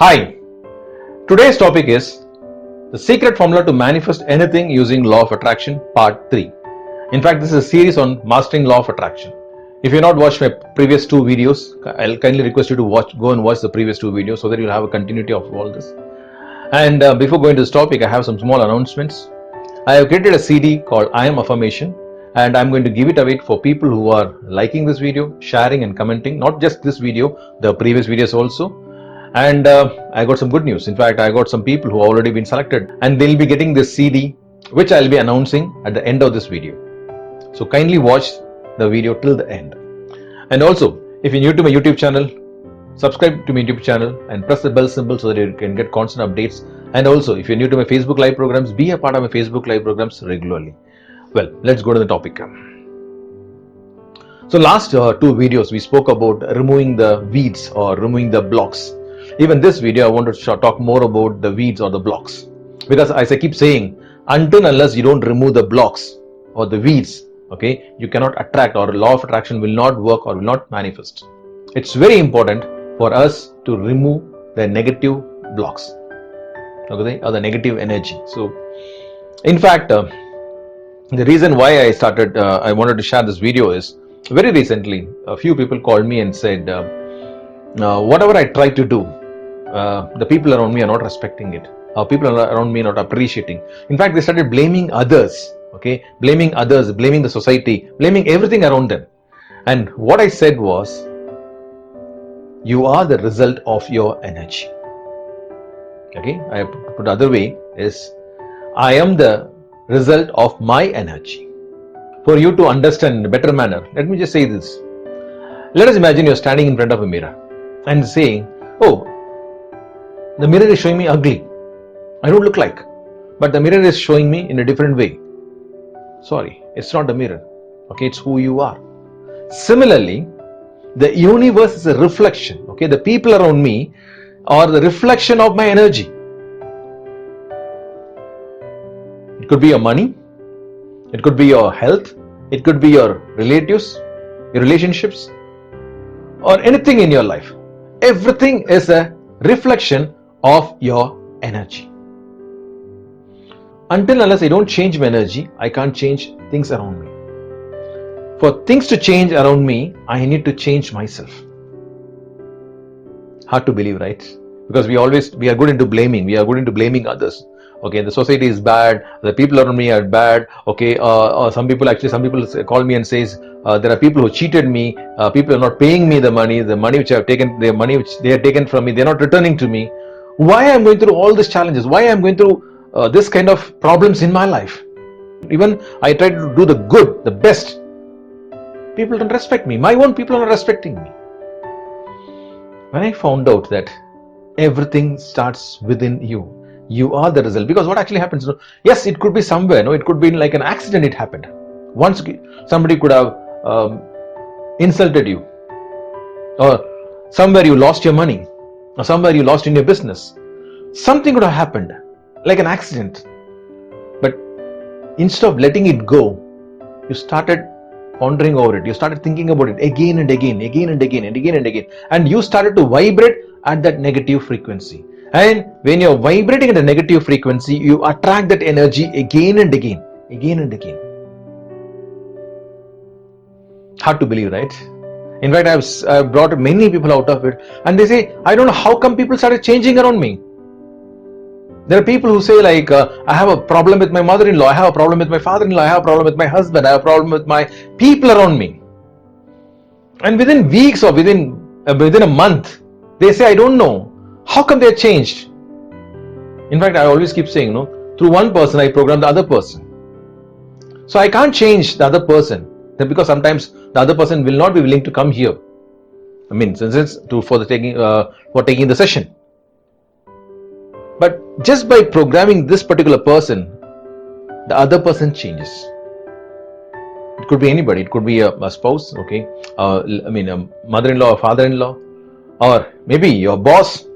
Hi, today's topic is the secret formula to manifest anything using law of attraction part 3. In fact, this is a series on mastering law of attraction. If you've not watched my previous two videos, I'll kindly request you to go and watch the previous two videos so that you'll have a continuity of all this. And before going to this topic, I have some small announcements. I have created a CD called I Am Affirmation, and I'm going to give it away for people who are liking this video, sharing and commenting, not just this video, the previous videos also. And I got some good news. In fact, I got some people who have already been selected and they'll be getting this CD, which I'll be announcing at the end of this video. So kindly watch the video till the end. And also, if you're new to my YouTube channel, subscribe to my YouTube channel and press the bell symbol so that you can get constant updates. And also, if you're new to my Facebook live programs, be a part of my Facebook live programs regularly. Well, let's go to the topic. So last two videos we spoke about removing the weeds or removing the blocks. Even this video I want to talk more about the weeds or the blocks, because as I keep saying, until unless you don't remove the blocks or the weeds, okay, you cannot attract, or law of attraction will not work or will not manifest. It's very important for us to remove the negative blocks, okay, or the negative energy. So in fact, the reason why I wanted to share this video is, very recently a few people called me and said, whatever I try to do, the people around me are not respecting it. People around me are not appreciating. In fact, they started blaming others, okay, blaming others, blaming the society, blaming everything around them. And what I said was, you are the result of your energy. Okay, I put the other way is, I am the result of my energy. For you to understand in a better manner, let me just say this. Let us imagine you're standing in front of a mirror and saying, oh, the mirror is showing me ugly. I don't look like. But the mirror is showing me in a different way. Sorry, it's not the mirror. Okay, it's who you are. Similarly, the universe is a reflection. Okay, the people around me are the reflection of my energy. It could be your money. It could be your health. It could be your relatives, your relationships, or anything in your life. Everything is a reflection of your energy. Until unless I don't change my energy, I can't change things around me. For things to change around me, I need to change myself. Hard to believe, right? Because we are good into blaming. We are good into blaming others. Okay, the society is bad. The people around me are bad. Okay, some people call me and says there are people who cheated me. People are not paying me the money which I have taken, the money which they have taken from me, they are not returning to me. Why I am going through all these challenges? Why I am going through this kind of problems in my life? Even I try to do the good, the best. People don't respect me. My own people are not respecting me. When I found out that everything starts within you, you are the result. Because what actually happens, yes, it could be somewhere, it could be like an accident, it happened. Once somebody could have insulted you, or somewhere you lost your money, or somewhere you lost in your business. Something could have happened, like an accident. But instead of letting it go, you started pondering over it. You started thinking about it again and again, and you started to vibrate at that negative frequency. And when you're vibrating at a negative frequency, you attract that energy again and again. Hard to believe, right? In fact, I've brought many people out of it, and they say, I don't know how come people started changing around me. There are people who say like, I have a problem with my mother-in-law, I have a problem with my father-in-law, I have a problem with my husband, I have a problem with my people around me. And within weeks or within a month, they say, I don't know. How come they changed? In fact, I always keep saying, through one person I program the other person. So I can't change the other person, because sometimes the other person will not be willing to come here. I mean, for taking the session. But just by programming this particular person, the other person changes. It could be anybody. It could be a spouse, okay? A mother-in-law or father-in-law, or maybe your boss.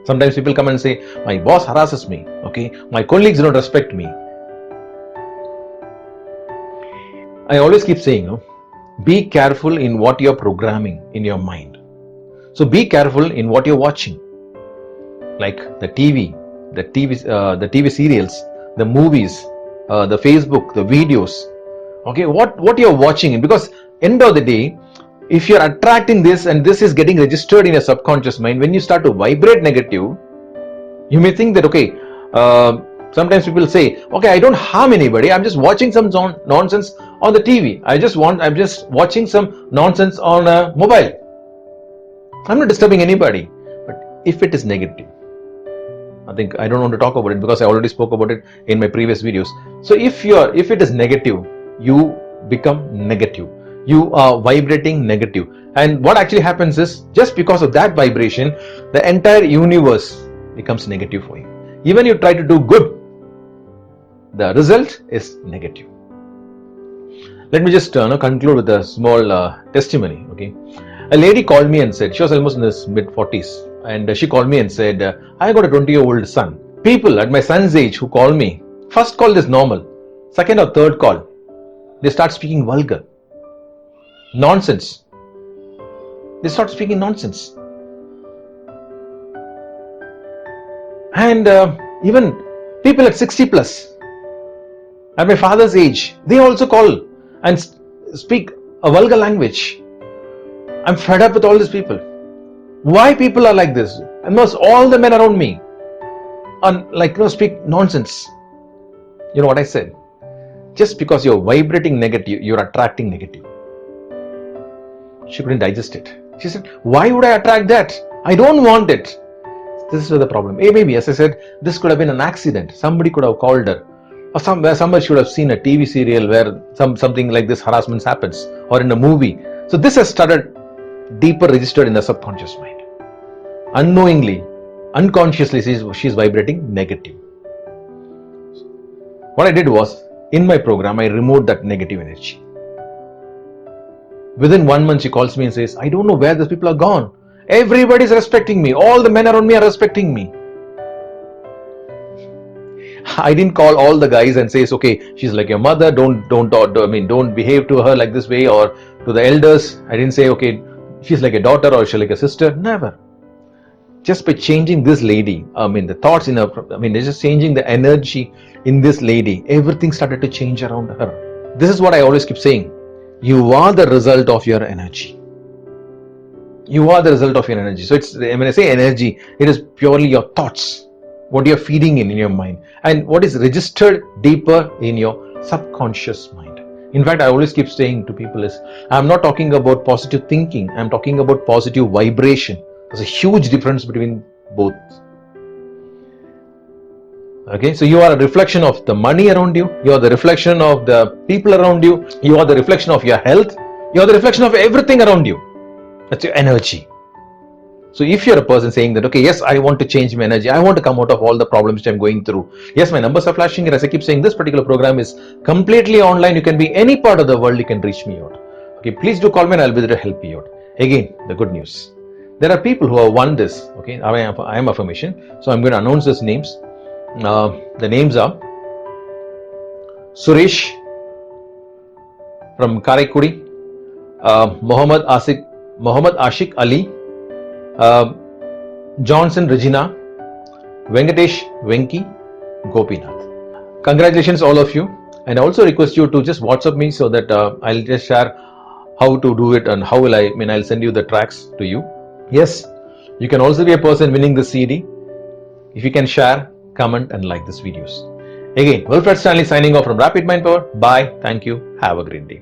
Sometimes people come and say, my boss harasses me, okay? My colleagues don't respect me. I always keep saying, be careful in what you're programming in your mind. So be careful in what you're watching. like the TV serials, the movies, the Facebook, the videos. Okay, what you're watching, because end of the day, if you're attracting this and this is getting registered in your subconscious mind, when you start to vibrate negative, you may think that, okay, sometimes people say, okay, I don't harm anybody, I'm just watching some nonsense on the TV, I'm just watching some nonsense on a mobile, I'm not disturbing anybody. But if it is negative, I don't want to talk about it because I already spoke about it in my previous videos. So if it is negative, you become negative, you are vibrating negative, and what actually happens is, just because of that vibration, the entire universe becomes negative for you. Even you try to do good, the result is negative. Let me just conclude with a small testimony. Okay, a lady called me and said, she was almost in his mid-40s, and she called me and said, I got a 20-year-old son. People at my son's age who call me, first call is normal, second or third call, they start speaking vulgar nonsense. They start speaking nonsense. And even people at 60 plus, at my father's age, they also call and speak a vulgar language. I'm fed up with all these people. Why people are like this? Almost all the men around me are speak nonsense. You know what I said? Just because you're vibrating negative, you're attracting negative. She couldn't digest it. She said, why would I attract that? I don't want it. This is the problem. Maybe, as I said, this could have been an accident. Somebody could have called her, or somebody should have seen a TV serial where something like this harassment happens, or in a movie. So this has started deeper registered in the subconscious mind. Unknowingly, unconsciously, she's vibrating negative. What I did was, in my program, I removed that negative energy. Within 1 month, she calls me and says, I don't know where these people are gone. Everybody's respecting me. All the men around me are respecting me. I didn't call all the guys and say, okay, she's like your mother, don't behave to her like this way, or to the elders. I didn't say, okay, she's like a daughter or she's like a sister. Never. Just by changing this lady, the thoughts in her, just changing the energy in this lady, everything started to change around her. This is what I always keep saying. You are the result of your energy. You are the result of your energy. So when I say energy, it is purely your thoughts, what you're feeding in your mind, and what is registered deeper in your subconscious mind. In fact, I always keep saying to people is, I'm not talking about positive thinking, I'm talking about positive vibration. There's a huge difference between both. Okay, so you are a reflection of the money around you, you are the reflection of the people around you, you are the reflection of your health, you are the reflection of everything around you. That's your energy. So if you're a person saying that, okay, yes, I want to change my energy, I want to come out of all the problems which I'm going through. Yes, my numbers are flashing, and as I keep saying, this particular program is completely online. You can be any part of the world, you can reach me out. Okay, please do call me and I'll be there to help you out. Again, the good news. There are people who have won this. Okay, I am affirmation. So I'm going to announce these names. The names are Suresh from Karaikudi, Muhammad Ashik Ali, Johnson Regina, Venkatesh Venki, Gopinath. Congratulations all of you, and I also request you to just WhatsApp me so that I'll just share how to do it and how will I'll send you the tracks to you. Yes, you can also be a person winning the CD if you can share, comment and like these videos. Again, Wilfred Stanley signing off from Rapid Mind Power. Bye. Thank you. Have a great day.